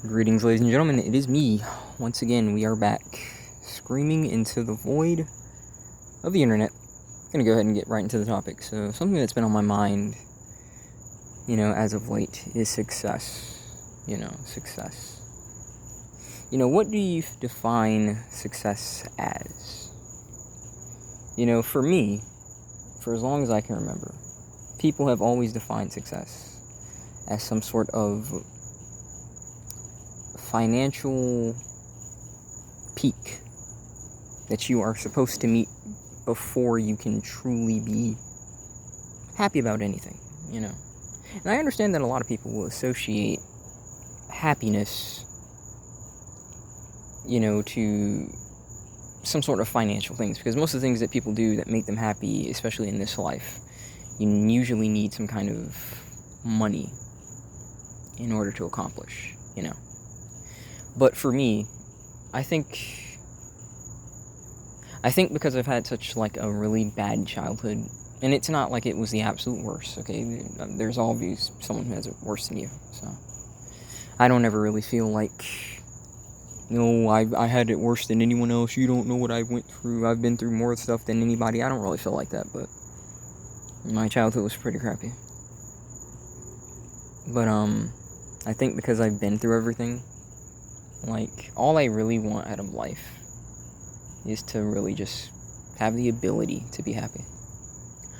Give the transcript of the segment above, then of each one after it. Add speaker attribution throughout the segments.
Speaker 1: Greetings, ladies and gentlemen. It is me. Once again, we are back, screaming into the void of the internet. Gonna go ahead and get right into the topic. So, something that's been on my mind, as of late is success. Success. What do you define success as? For me, for as long as I can remember, people have always defined success as some sort of financial peak that you are supposed to meet before you can truly be happy about anything, And I understand that a lot of people will associate happiness, to some sort of financial things, because most of the things that people do that make them happy, especially in this life, you usually need some kind of money in order to accomplish, But for me, I think because I've had such a really bad childhood, and it's not like it was the absolute worst, okay? There's always someone who has it worse than you, so I don't ever really feel like, I had it worse than anyone else. You don't know what I went through. I've been through more stuff than anybody. I don't really feel like that, but my childhood was pretty crappy. But I think because I've been through everything, all I really want out of life is to really just have the ability to be happy.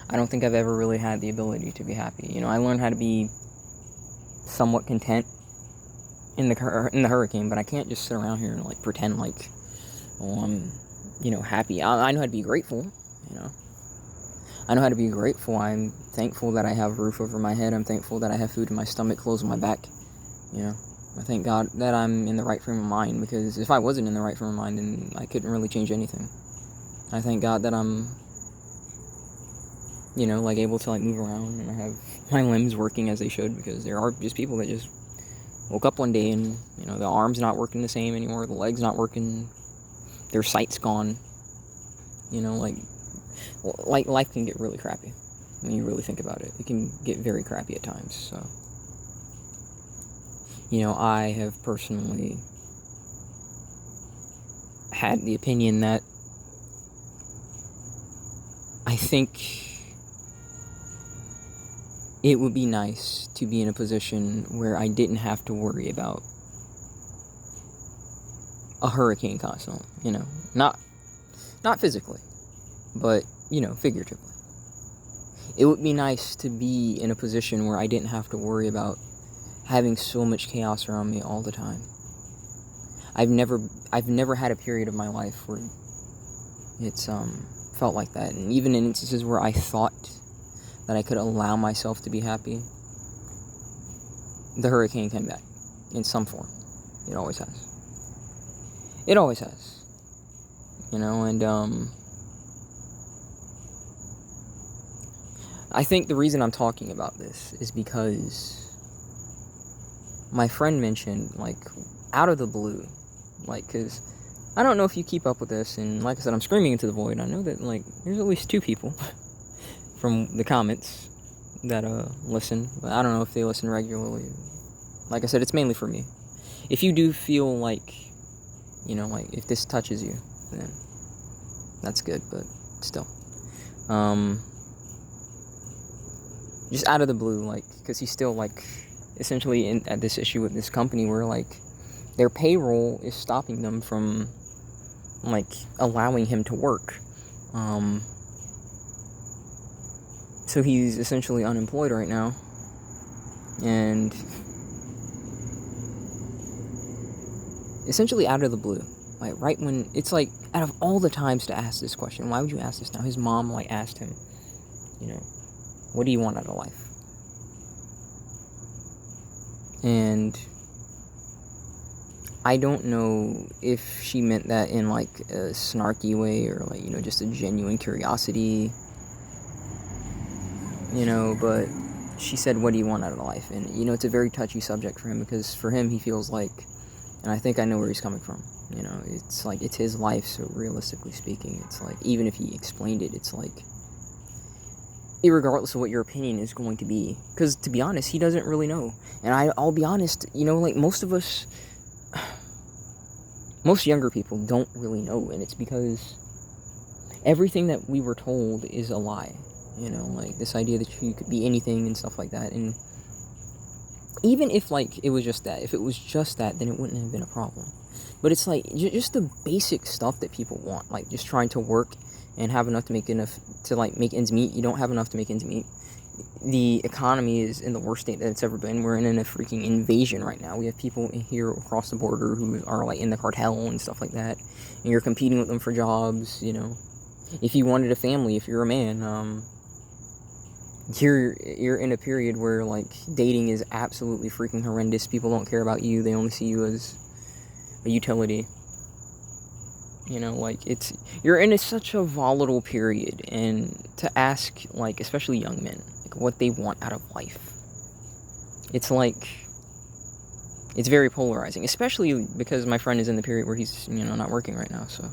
Speaker 1: I don't think I've ever really had the ability to be happy. I learned how to be somewhat content in the hurricane, but I can't just sit around here and pretend I'm happy. I know how to be grateful. I know how to be grateful. I'm thankful that I have a roof over my head. I'm thankful that I have food in my stomach, clothes on my back. I thank God that I'm in the right frame of mind, because if I wasn't in the right frame of mind, then I couldn't really change anything. I thank God that I'm, able to move around, and I have my limbs working as they should, because there are just people that just woke up one day and, the arm's not working the same anymore, the leg's not working, their sight's gone. Life can get really crappy when you really think about it. It can get very crappy at times, so. I have personally had the opinion that I think it would be nice to be in a position where I didn't have to worry about a hurricane constantly, not physically, but, figuratively. It would be nice to be in a position where I didn't have to worry about having so much chaos around me all the time. I've never had a period of my life where it's felt like that, and even in instances where I thought that I could allow myself to be happy, the hurricane came back in some form. It always has. It always has. And I think the reason I'm talking about this is because my friend mentioned, out of the blue, because I don't know if you keep up with this, and like I said, I'm screaming into the void. I know that, there's at least 2 people from the comments that, listen, but I don't know if they listen regularly. Like I said, it's mainly for me. If you do feel if this touches you, then that's good, but still. Just out of the blue, because he's still, essentially at this issue with this company where, their payroll is stopping them from, allowing him to work. So he's essentially unemployed right now. And essentially out of the blue, right when, it's out of all the times to ask this question, why would you ask this now? His mom, asked him, what do you want out of life? And I don't know if she meant that in a snarky way, or just a genuine curiosity, but she said, what do you want out of life? And it's a very touchy subject for him, because for him, he feels and I think I know where he's coming from, it's it's his life, so realistically speaking, it's even if he explained it, it's irregardless of what your opinion is going to be. Because, to be honest, he doesn't really know. And I'll be honest, most of us most younger people don't really know, and it's because everything that we were told is a lie. You know, like this idea that you could be anything and stuff like that. And even if like it was just that, if it was just that, then it wouldn't have been a problem. But it's like just the basic stuff that people want, like just trying to work and have enough to make ends meet. You don't have enough to make ends meet. The economy is in the worst state that it's ever been. We're in a freaking invasion right now. We have people in here across the border who are like in the cartel and stuff like that, and you're competing with them for jobs. You know, if you wanted a family, if you're a man, you're in a period where like dating is absolutely freaking horrendous. People don't care about you. They only see you as a utility. You know, like you're in such a volatile period, and to ask like especially young men like what they want out of life, it's like it's very polarizing, especially because my friend is in the period where he's not working right now. So,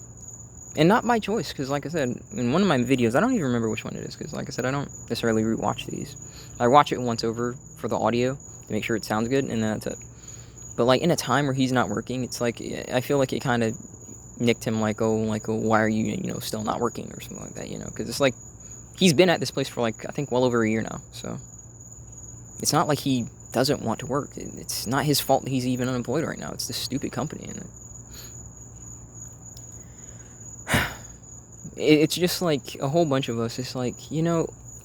Speaker 1: and not by choice, because like I said in one of my videos, I don't even remember which one it is, because like I said, I don't necessarily rewatch these. I watch it once over for the audio to make sure it sounds good, and then that's it. But like in a time where he's not working, it's like I feel like it kind of nicked him, like why are you still not working or something like that, because it's like he's been at this place for like I think well over a year now. So it's not like he doesn't want to work. It's not his fault that he's even unemployed right now. It's this stupid company, and it's just like a whole bunch of us. It's like,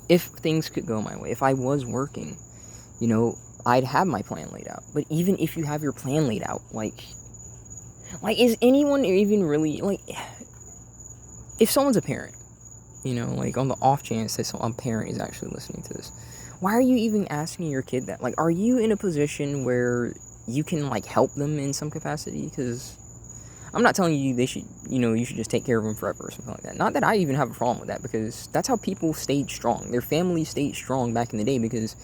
Speaker 1: if things could go my way, if I was working, I'd have my plan laid out. But even if you have your plan laid out, like is anyone even really, like, if someone's a parent, like on the off chance that some parent is actually listening to this, why are you even asking your kid that? Like, are you in a position where you can like help them in some capacity? Because I'm not telling you they should, you should just take care of them forever or something like that. Not that I even have a problem with that, because that's how people stayed strong. Their families stayed strong back in the day because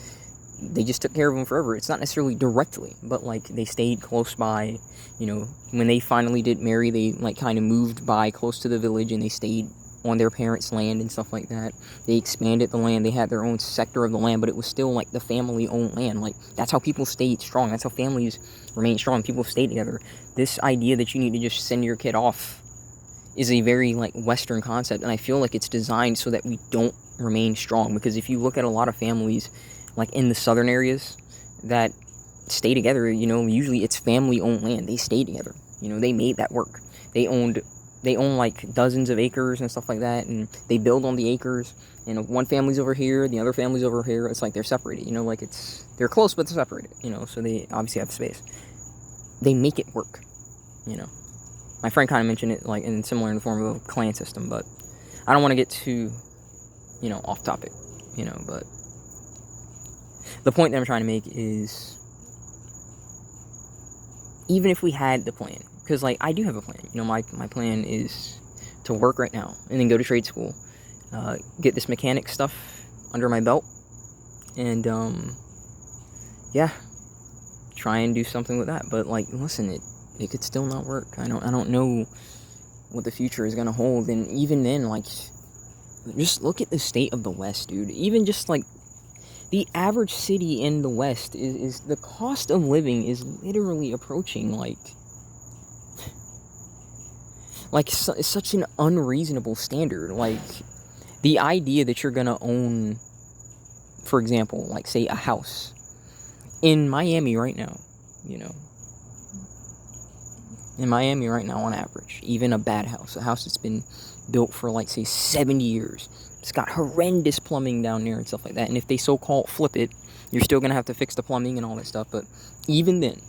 Speaker 1: they just took care of them forever. It's not necessarily directly, but like they stayed close by. When they finally did marry, they like kind of moved by close to the village, and they stayed on their parents' land and stuff like that. They expanded the land. They had their own sector of the land, but it was still like the family-owned land. Like, that's how people stayed strong. That's how families remain strong. People stay together. This idea that you need to just send your kid off is a very like Western concept, and I feel like it's designed so that we don't remain strong. Because if you look at a lot of families like in the southern areas that stay together, usually it's family-owned land. They stay together. They made that work. They own like dozens of acres and stuff like that, and they build on the acres. One family's over here, the other family's over here. It's like they're separated. Like they're close, but they're separated. So they obviously have space. They make it work. My friend kind of mentioned it like similar in the form of a clan system, but I don't want to get too, off topic. But the point that I'm trying to make is, even if we had the plan, because like I do have a plan. My plan is to work right now and then go to trade school, get this mechanic stuff under my belt, and try and do something with that. But like, listen, it could still not work. I don't know what the future is gonna hold, and even then, like, just look at the state of the West, dude. Even just like the average city in the West is the cost of living is literally approaching such an unreasonable standard. Like, the idea that you're gonna own, for example, like say a house in Miami right now, in Miami right now on average, even a bad house, a house that's been built for like say 70 years, it's got horrendous plumbing down there and stuff like that. And if they so-called flip it, you're still gonna have to fix the plumbing and all that stuff. But even then,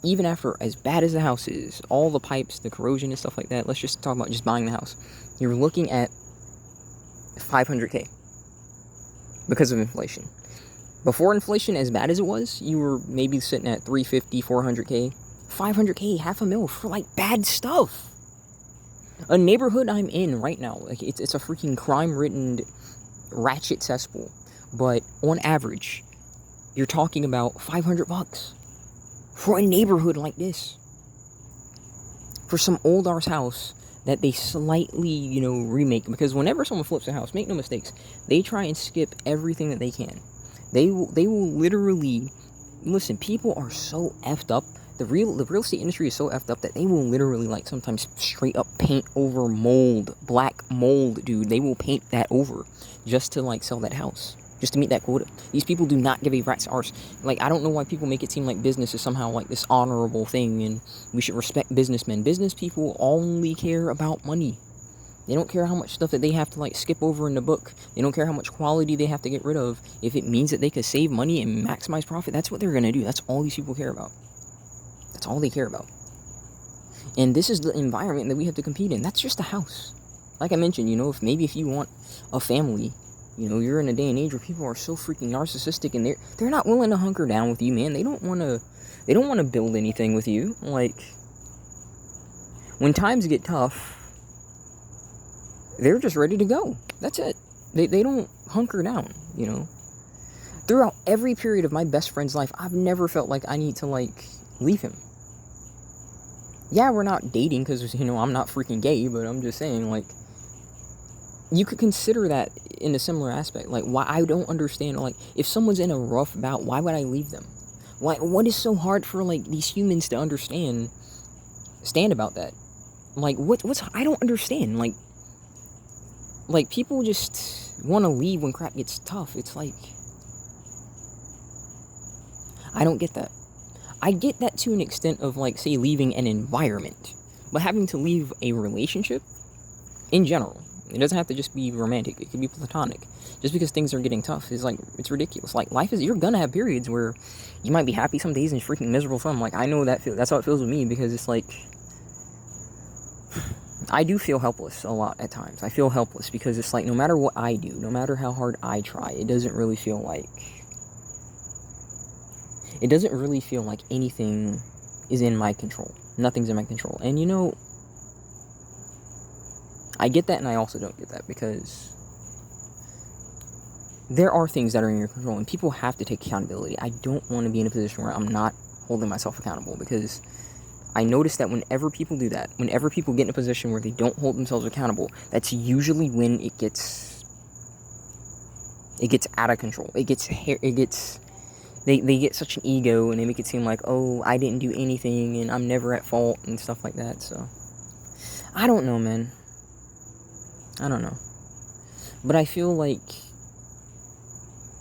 Speaker 1: even after as bad as the house is, all the pipes, the corrosion and stuff like that, let's just talk about just buying the house. You're looking at $500K because of inflation. Before inflation, as bad as it was, you were maybe sitting at $350, $400K, $500K, $500,000 for like bad stuff. A neighborhood I'm in right now, like it's a freaking crime-ridden ratchet cesspool. But on average, you're talking about $500 for a neighborhood like this. For some old arse house that they slightly, remake. Because whenever someone flips a house, make no mistakes, they try and skip everything that they can. They will literally, listen, people are so effed up The real estate industry is so effed up that they will literally, like, sometimes straight up paint over mold, black mold, dude. They will paint that over just to, like, sell that house, just to meet that quota. These people do not give a rat's arse. Like, I don't know why people make it seem like business is somehow, like, this honorable thing, and we should respect businessmen. Business people only care about money. They don't care how much stuff that they have to, like, skip over in the book. They don't care how much quality they have to get rid of. If it means that they could save money and maximize profit, that's what they're going to do. That's all these people care about. That's all they care about. And this is the environment that we have to compete in. That's just a house. Like I mentioned, if you want a family, you're in a day and age where people are so freaking narcissistic, and they're not willing to hunker down with you, man. They don't want to build anything with you. Like, when times get tough, they're just ready to go. That's it. They don't hunker down, Throughout every period of my best friend's life, I've never felt like I need to, like, leave him. Yeah, we're not dating because, I'm not freaking gay, but I'm just saying, like, you could consider that in a similar aspect. Like, why I don't understand, like, if someone's in a rough bout, why would I leave them? What is so hard for, like, these humans to understand about that? Like, what's I don't understand. Like, people just want to leave when crap gets tough. It's like, I don't get that. I get that to an extent of, like, say, leaving an environment. But having to leave a relationship, in general, it doesn't have to just be romantic. It could be platonic. Just because things are getting tough is, like, it's ridiculous. Like, you're gonna have periods where you might be happy some days and freaking miserable some. Like, I know that's how it feels with me, because it's like, I do feel helpless a lot at times. I feel helpless because it's like, no matter what I do, no matter how hard I try, it doesn't really feel like anything is in my control. Nothing's in my control. And I get that, and I also don't get that, because there are things that are in your control, and people have to take accountability. I don't want to be in a position where I'm not holding myself accountable, because I notice that whenever people do that, whenever people get in a position where they don't hold themselves accountable, that's usually when it gets out of control. They get such an ego, and they make it seem like, oh, I didn't do anything, and I'm never at fault, and stuff like that. So, I don't know, man. I don't know. But I feel like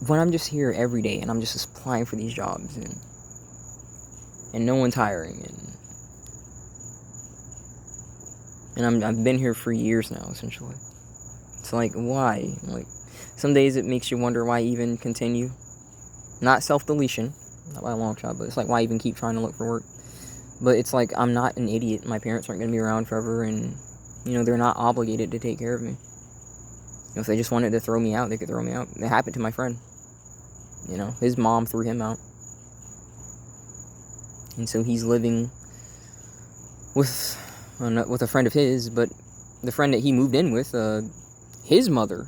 Speaker 1: when I'm just here every day, and I'm just applying for these jobs, and no one's hiring, and I've been here for years now, essentially. It's like, why? Like, some days it makes you wonder why even continue. Not self-deletion, not by a long shot, but it's like, why even keep trying to look for work? But it's like, I'm not an idiot. My parents aren't going to be around forever, and, they're not obligated to take care of me. If they just wanted to throw me out, they could throw me out. It happened to my friend. His mom threw him out. And so he's living with a friend of his, but the friend that he moved in with, his mother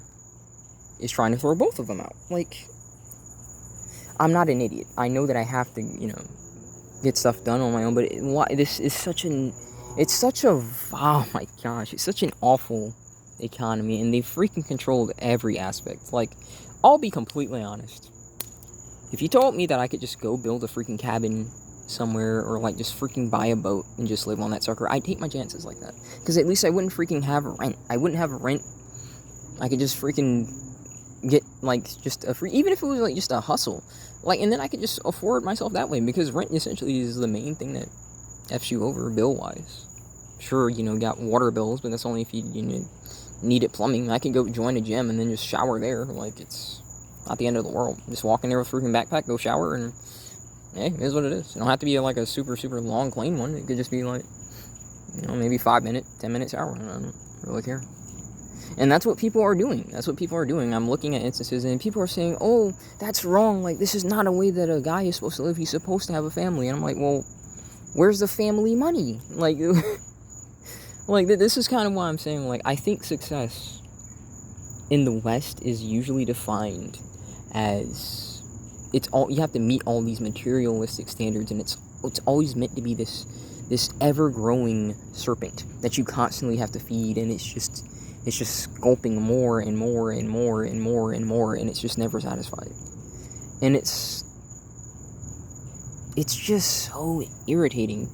Speaker 1: is trying to throw both of them out. Like, I'm not an idiot. I know that I have to, get stuff done on my own, but this is oh my gosh, it's such an awful economy, and they freaking controlled every aspect. Like, I'll be completely honest. If you told me that I could just go build a freaking cabin somewhere, or like just freaking buy a boat and just live on that sucker, I'd take my chances like that. Because at least I wouldn't freaking have rent. I could just freaking get like just a free, even if it was like just a hustle, like, and then I could just afford myself that way, because rent essentially is the main thing that F's you over bill wise. Sure, got water bills, but that's only if you need it plumbing. I can go join a gym and then just shower there. Like, it's not the end of the world. Just walk in there with a freaking backpack, go shower, and hey, it is what it is. It don't have to be like a super, super long, clean one. It could just be like, maybe 5-minute, 10-minute shower. I don't really care. And that's what people are doing. I'm looking at instances, and people are saying, oh, that's wrong. Like, this is not a way that a guy is supposed to live. He's supposed to have a family. And I'm like, well, where's the family money? Like, this is kind of why I'm saying, like, I think success in the West is usually defined as, you have to meet all these materialistic standards, and it's always meant to be this ever-growing serpent that you constantly have to feed, and it's just sculpting more and more and more and more and more, and it's just never satisfied. And it's it's just so irritating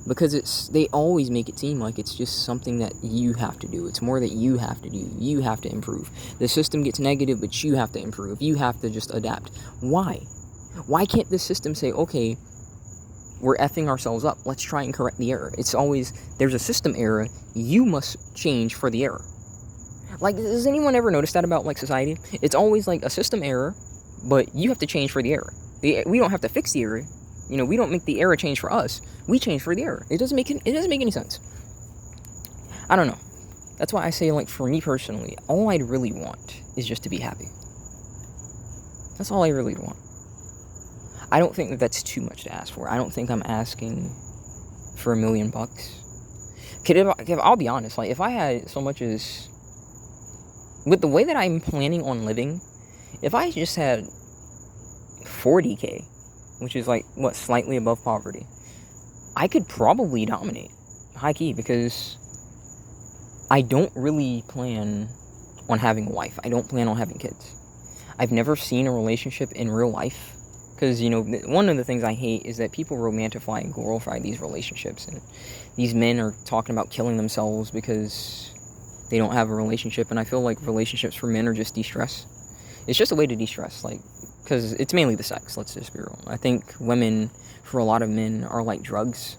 Speaker 1: because they always make it seem like it's just something that you have to do. It's more that you have to do. You have to improve. The system gets negative, but you have to improve. You have to just adapt. Why? Why can't the system say, okay, we're effing ourselves up, let's try and correct the error? It's always, there's a system error, you must change for the error. Like, does anyone ever notice that about, like, society? It's always, like, a system error, but you have to change for the error. We don't have to fix the error. You know, we don't make the error change for us. We change for the error. It doesn't make any sense. I don't know. That's why I say, like, for me personally, all I'd really want is just to be happy. That's all I really want. I don't think that that's too much to ask for. I don't think I'm asking for $1 million. I'll be honest, like, if I had so much as, with the way that I'm planning on living, if I just had 40K, which is, like, what, slightly above poverty, I could probably dominate, high key, because I don't really plan on having a wife. I don't plan on having kids. I've never seen a relationship in real life. Because, you know, one of the things I hate is that people romantify and glorify these relationships. And these men are talking about killing themselves because they don't have a relationship. And I feel like relationships for men are just de-stress. It's just a way to de-stress. Like, because it's mainly the sex, let's just be real. I think women, for a lot of men, are like drugs.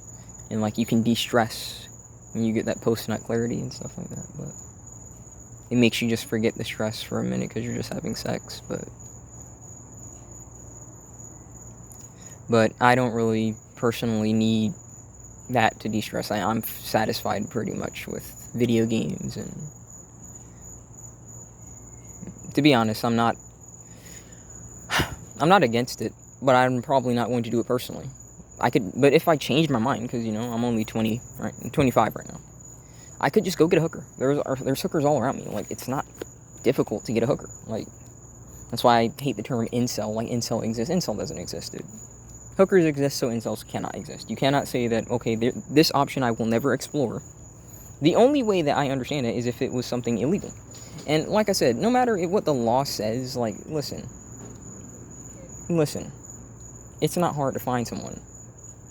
Speaker 1: And, like, you can de-stress when you get that post-nut clarity and stuff like that. But it makes you just forget the stress for a minute because you're just having sex. But I don't really personally need that to de-stress. I'm satisfied pretty much with video games, and to be honest, I'm not against it, but I'm probably not going to do it personally. But if I changed my mind, because, you know, I'm only 20, right? I'm 25 right now. I could just go get a hooker. There's hookers all around me. Like, it's not difficult to get a hooker. Like, that's why I hate the term incel. Like, incel exists. Incel doesn't exist, dude. Hookers exist, so incels cannot exist. You cannot say that, okay, this option I will never explore. The only way that I understand it is if it was something illegal. And like I said, no matter what the law says, like, listen. It's not hard to find someone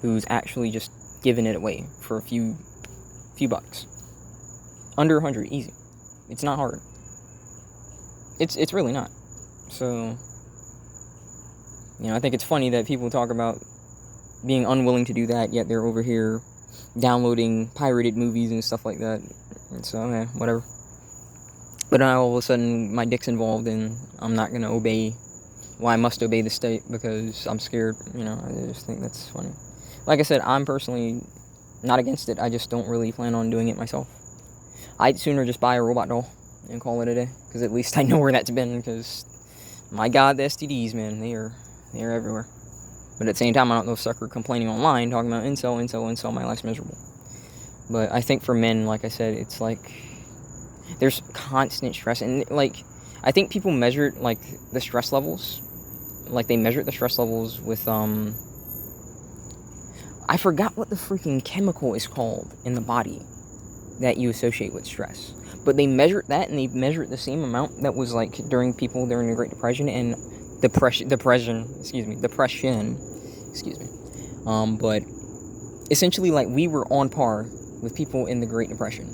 Speaker 1: who's actually just giving it away for a few bucks. Under 100, easy. It's not hard. It's really not. So, you know, I think it's funny that people talk about being unwilling to do that, yet they're over here downloading pirated movies and stuff like that. And so, okay, whatever. But now all of a sudden, my dick's involved, and I'm not going to obey. Well, I must obey the state because I'm scared. You know, I just think that's funny. Like I said, I'm personally not against it. I just don't really plan on doing it myself. I'd sooner just buy a robot doll and call it a day, because at least I know where that's been, because, my God, the STDs, man, they're everywhere. But at the same time, I don't know if sucker complaining online, talking about incel, my life's miserable. But I think for men, like I said, it's like, there's constant stress. And, like, I think people measure, like, the stress levels. Like, they measure the stress levels with, I forgot what the freaking chemical is called in the body that you associate with stress. But they measured that, and they measured the same amount that was, like, during the Great Depression and depression. But essentially, like, we were on par with people in the Great Depression.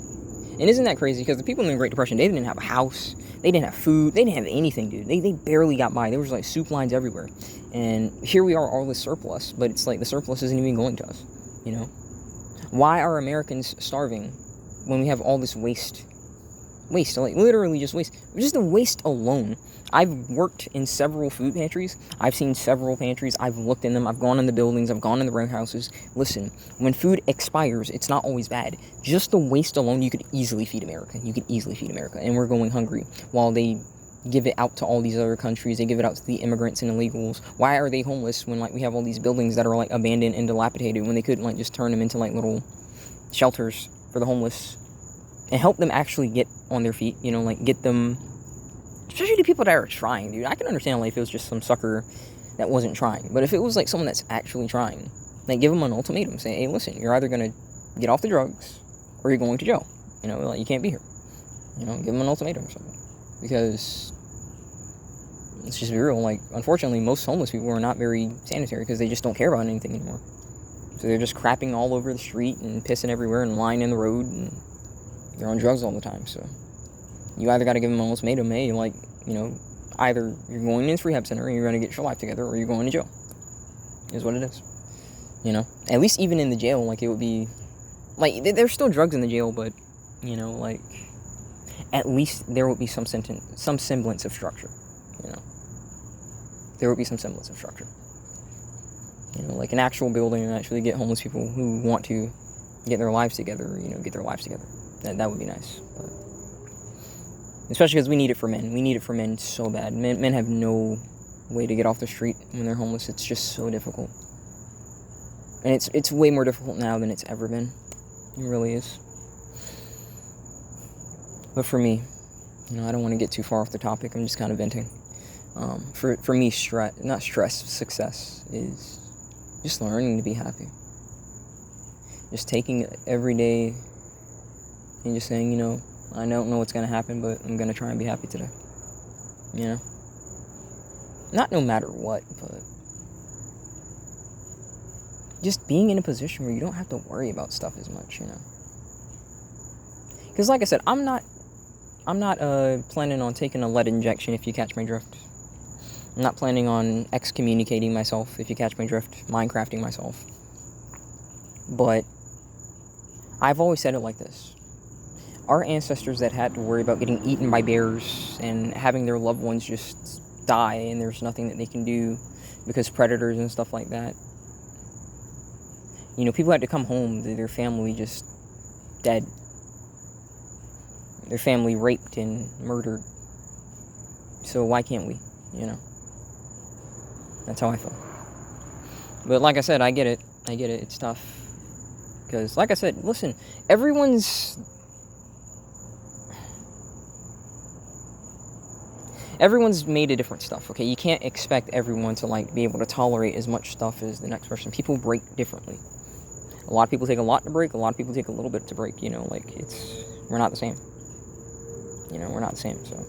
Speaker 1: And isn't that crazy? Because the people in the Great Depression, they didn't have a house, they didn't have food, they didn't have anything, dude. They barely got by. There was, like, soup lines everywhere. And here we are, all this surplus, but it's like the surplus isn't even going to us, you know? Why are Americans starving when we have all this waste? Waste, like, literally just waste. Just the waste alone. I've worked in several food pantries. I've seen several pantries. I've looked in them. I've gone in the buildings. I've gone in the warehouses. Listen, when food expires, it's not always bad. Just the waste alone, you could easily feed America. And we're going hungry while they give it out to all these other countries. They give it out to the immigrants and illegals. Why are they homeless when, like, we have all these buildings that are, like, abandoned and dilapidated, when they couldn't, like, just turn them into, like, little shelters for the homeless and help them actually get on their feet, you know, like, get them, especially the people that are trying, dude. I can understand, like, if it was just some sucker that wasn't trying, but if it was, like, someone that's actually trying, like, give them an ultimatum, say, hey, listen, you're either gonna get off the drugs or you're going to jail, you know, like, you can't be here, you know, give them an ultimatum or something, because Let's just be real. Like, unfortunately, most homeless people are not very sanitary because they just don't care about anything anymore. So they're just crapping all over the street and pissing everywhere and lying in the road, and they're on drugs all the time. So you either got to give them an ultimatum, hey, like, you know, either you're going into rehab center and you're going to get your life together, or you're going to jail. Is what it is. You know, at least even in the jail, like, it would be, like, there's still drugs in the jail, but, you know, like, at least there would be some semblance of structure. You know, there would be some semblance of structure. You know, like an actual building and actually get homeless people who want to get their lives together, you know, get their lives together. That would be nice. But especially because we need it for men. We need it for men so bad. Men have no way to get off the street when they're homeless. It's just so difficult. And it's way more difficult now than it's ever been. It really is. But for me, you know, I don't want to get too far off the topic. I'm just kind of venting. For me, success is just learning to be happy. Just taking it every day and just saying, you know, I don't know what's going to happen, but I'm going to try and be happy today. You know? Not no matter what, but just being in a position where you don't have to worry about stuff as much, you know? Because like I said, I'm not planning on taking a lead injection, if you catch my drift. I'm not planning on excommunicating myself, if you catch my drift, Minecrafting myself. But I've always said it like this. Our ancestors that had to worry about getting eaten by bears and having their loved ones just die and there's nothing that they can do because predators and stuff like that. You know, people had to come home to their family just dead. Their family raped and murdered. So why can't we, you know? That's how I feel. But like I said, I get it. It's tough. Because, like I said, listen, everyone's made of different stuff, okay? You can't expect everyone to, like, be able to tolerate as much stuff as the next person. People break differently. A lot of people take a lot to break. A lot of people take a little bit to break, you know? Like, we're not the same. You know, we're not the same, so.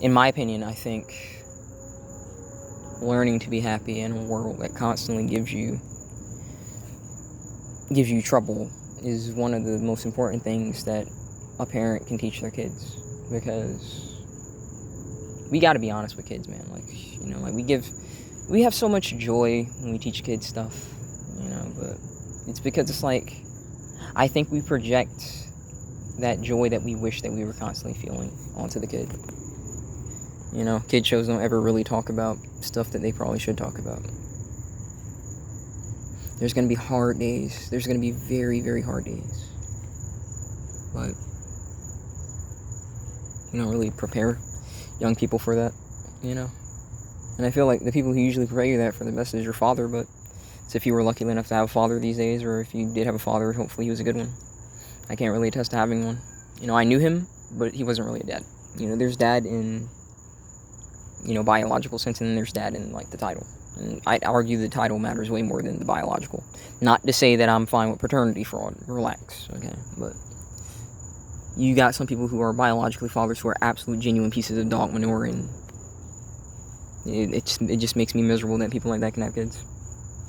Speaker 1: In my opinion, I think learning to be happy in a world that constantly gives you trouble is one of the most important things that a parent can teach their kids. Because we got to be honest with kids, man. Like, you know, like we have so much joy when we teach kids stuff, you know, but it's because it's like, I think we project that joy that we wish that we were constantly feeling onto the kid. You know, kid shows don't ever really talk about stuff that they probably should talk about. There's going to be hard days. There's going to be very, very hard days. But you don't really prepare young people for that, you know? And I feel like the people who usually prepare you that for the best is your father, but it's if you were lucky enough to have a father these days, or if you did have a father, hopefully he was a good one. I can't really attest to having one. You know, I knew him, but he wasn't really a dad. You know, there's dad in, you know, biological sense, and then there's dad in, like, the title. And I'd argue the title matters way more than the biological. Not to say that I'm fine with paternity fraud. Relax, okay? But you got some people who are biologically fathers who are absolute genuine pieces of dog manure, and it just makes me miserable that people like that can have kids.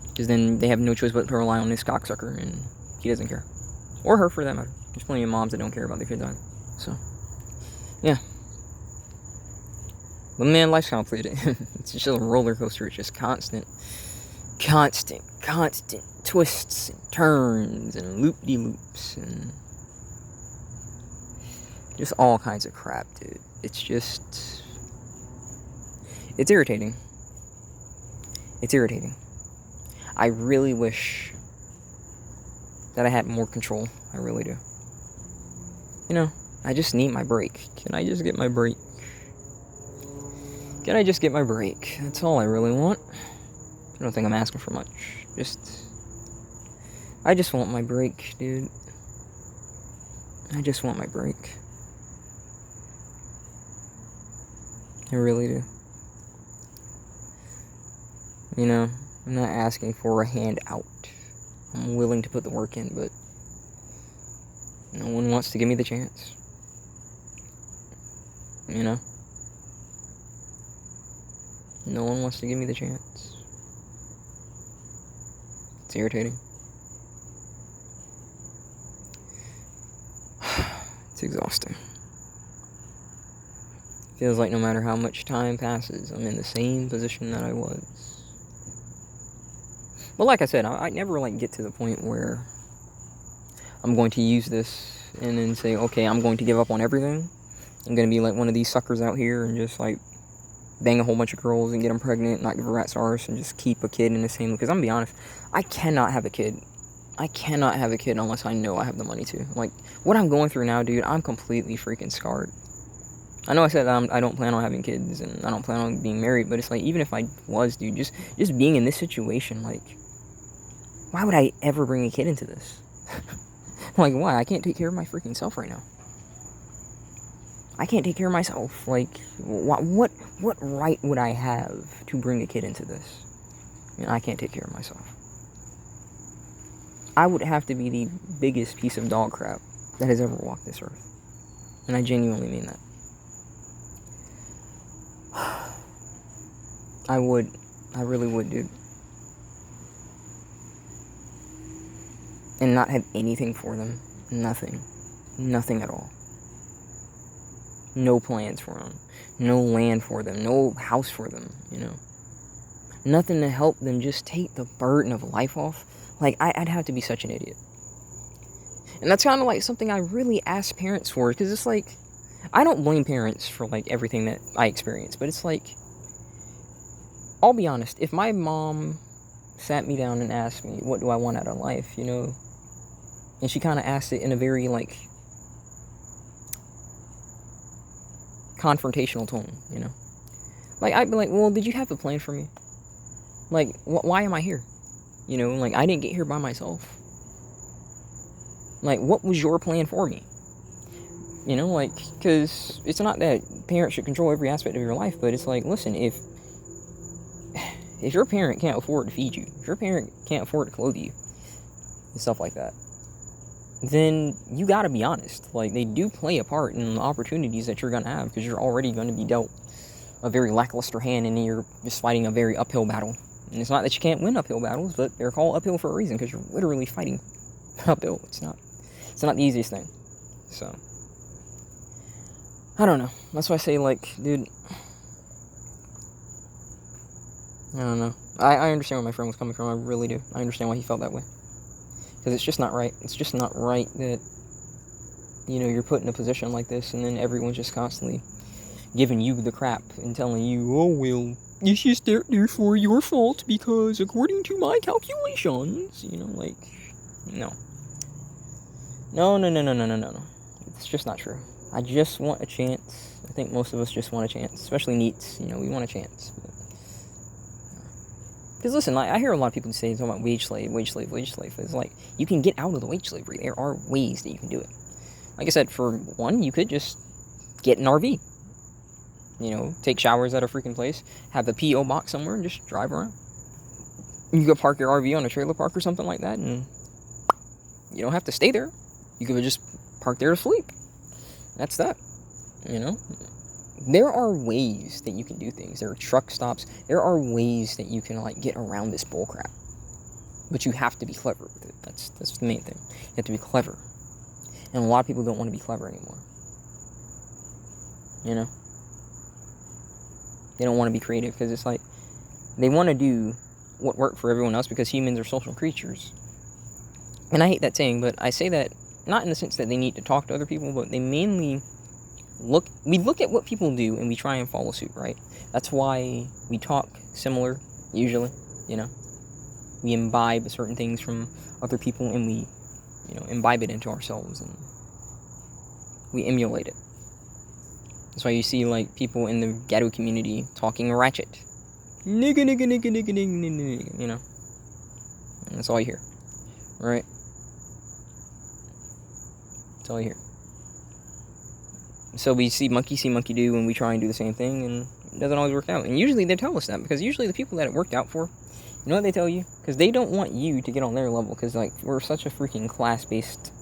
Speaker 1: Because then they have no choice but to rely on this cocksucker, and he doesn't care. Or her, for that matter. There's plenty of moms that don't care about their kids either. So, yeah. But man, life's complicated. It's just a roller coaster. It's just constant twists and turns and loop-de-loops and just all kinds of crap, dude. It's irritating. It's irritating. I really wish that I had more control. I really do. You know, I just need my break. Can I just get my break? Can I just get my break? That's all I really want. I don't think I'm asking for much. I just want my break, dude. I just want my break. I really do. You know, I'm not asking for a handout. I'm willing to put the work in, but no one wants to give me the chance. You know? No one wants to give me the chance. It's irritating. It's exhausting. Feels like no matter how much time passes, I'm in the same position that I was. But like I said, I never get to the point where I'm going to use this and then say, okay, I'm going to give up on everything. I'm going to be like one of these suckers out here and just bang a whole bunch of girls and get them pregnant, not give a rat's arse, and just keep a kid in the same... Because I'm going to be honest, I cannot have a kid. I cannot have a kid unless I know I have the money to. What I'm going through now, dude, I'm completely freaking scarred. I know I said I don't plan on having kids and I don't plan on being married, but it's even if I was, dude, just being in this situation, why would I ever bring a kid into this? Why? I can't take care of my freaking self right now. I can't take care of myself. What right would I have to bring a kid into this? I can't take care of myself. I would have to be the biggest piece of dog crap that has ever walked this earth. And I genuinely mean that. I would. I really would, dude. And not have anything for them. Nothing. Nothing at all. No plans for them. No land for them. No house for them, Nothing to help them just take the burden of life off. I'd have to be such an idiot. And that's kind of something I really ask parents for. Because it's I don't blame parents for everything that I experience. But it's I'll be honest. If my mom sat me down and asked me, what do I want out of life, and she kind of asked it in a very confrontational tone, I'd be well, did you have a plan for me? Why am I here? I didn't get here by myself. What was your plan for me? Because it's not that parents should control every aspect of your life, but it's listen, if your parent can't afford to feed you, if your parent can't afford to clothe you, and stuff like that, then you gotta be honest. They do play a part in the opportunities that you're gonna have, because you're already gonna be dealt a very lackluster hand, and you're just fighting a very uphill battle. And it's not that you can't win uphill battles, but they're called uphill for a reason, because you're literally fighting uphill. It's not the easiest thing. So, I don't know. That's why I say, dude, I don't know. I understand where my friend was coming from. I really do. I understand why he felt that way. Because it's just not right. It's just not right that, you're put in a position like this, and then everyone's just constantly giving you the crap and telling you, oh, well, it's just therefore your fault, because according to my calculations, no. No. It's just not true. I just want a chance. I think most of us just want a chance, especially NEETs. We want a chance. Because listen, I hear a lot of people say talking about wage slave. It's you can get out of the wage slavery. There are ways that you can do it. Like I said, for one, you could just get an RV. Take showers at a freaking place, have a P.O. box somewhere, and just drive around. You could park your RV on a trailer park or something like that, and you don't have to stay there. You could just park there to sleep. That's that. There are ways that you can do things. There are truck stops. There are ways that you can get around this bullcrap. But you have to be clever with it. That's the main thing. You have to be clever. And a lot of people don't want to be clever anymore. They don't want to be creative, because it's they want to do what worked for everyone else, because humans are social creatures. And I hate that saying, but I say that not in the sense that they need to talk to other people, but they mainly we look at what people do and we try and follow suit, right? That's why we talk similar, usually, We imbibe certain things from other people, and we, imbibe it into ourselves, and we emulate it. That's why you see, people in the ghetto community talking ratchet. Nigga. And that's all you hear. Right? That's all you hear. So we see monkey do, and we try and do the same thing, and it doesn't always work out. And usually they tell us that, because usually the people that it worked out for, You know what they tell you? Because they don't want you to get on their level. Because, like, we're such a freaking class-based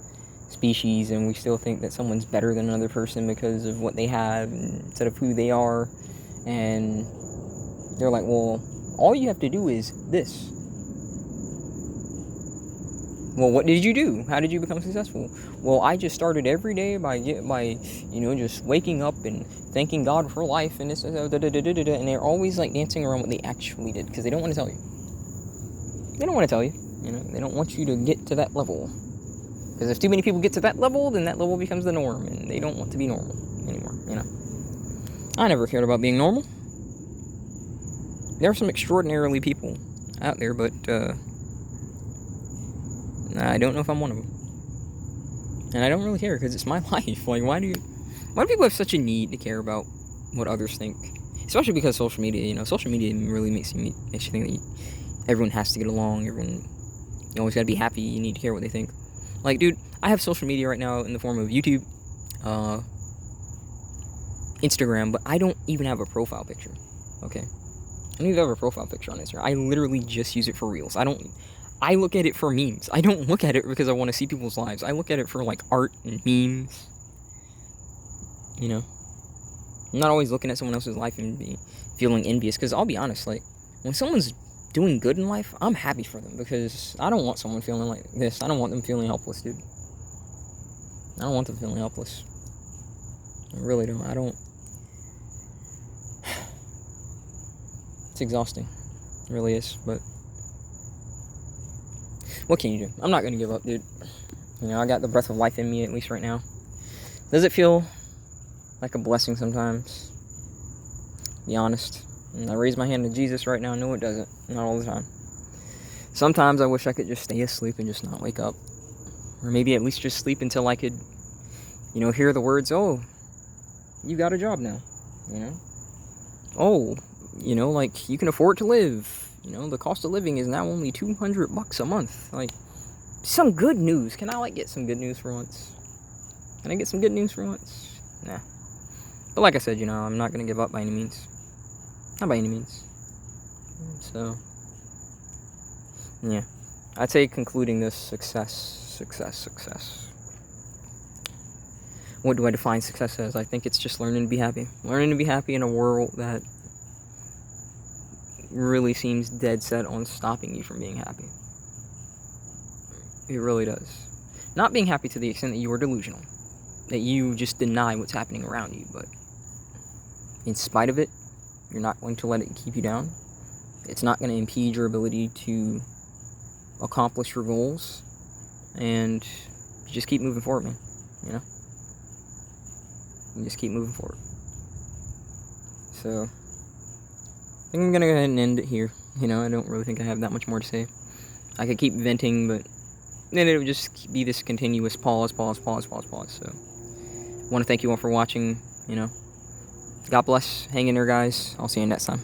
Speaker 1: species, and we still think that someone's better than another person because of what they have instead of who they are. And they're like, well, all you have to do is this. Well, what did you do? How did you become successful? Well, I just started every day by just waking up and thanking God for life and this and they're always like dancing around what they actually did because they don't want to tell you. They don't want to tell you. They don't want you to get to that level. Because if too many people get to that level, then that level becomes the norm, and they don't want to be normal anymore. I never cared about being normal. There are some extraordinarily people out there, but I don't know if I'm one of them. And I don't really care because it's my life. Like, why do people have such a need to care about what others think? Especially because social media. Social media really makes you think that everyone has to get along. You always got to be happy. You need to care what they think. Like, dude, I have social media right now in the form of YouTube, Instagram, but I don't even have a profile picture. Okay, I don't even have a profile picture on Instagram. I literally just use it for reels. I look at it for memes. I don't look at it because I want to see people's lives. I look at it for, like, art and memes. I'm not always looking at someone else's life and feeling envious. Because I'll be honest, like, when someone's doing good in life, I'm happy for them. Because I don't want someone feeling like this. I don't want them feeling helpless, dude. I don't want them feeling helpless. I really don't. I don't. It's exhausting. It really is. But what can you do? I'm not going to give up, dude. I got the breath of life in me, at least right now. Does it feel like a blessing sometimes? Be honest. And I raise my hand to Jesus right now. No, it doesn't. Not all the time. Sometimes I wish I could just stay asleep and just not wake up. Or maybe at least just sleep until I could, hear the words, oh, you got a job now. Oh, like, you can afford to live. The cost of living is now only $200 a month. Like, some good news. Can I, get some good news for once? Can I get some good news for once? Nah. But like I said, I'm not going to give up by any means. Not by any means. So, yeah. I'd say concluding this, success. What do I define success as? I think it's just learning to be happy. Learning to be happy in a world that really seems dead set on stopping you from being happy. It really does. Not being happy to the extent that you are delusional. That you just deny what's happening around you, but in spite of it, you're not going to let it keep you down. It's not going to impede your ability to accomplish your goals. And you just keep moving forward, man. You just keep moving forward. So, I think I'm going to go ahead and end it here. I don't really think I have that much more to say. I could keep venting, but then it would just be this continuous pause. So, I want to thank you all for watching. God bless. Hang in there, guys. I'll see you next time.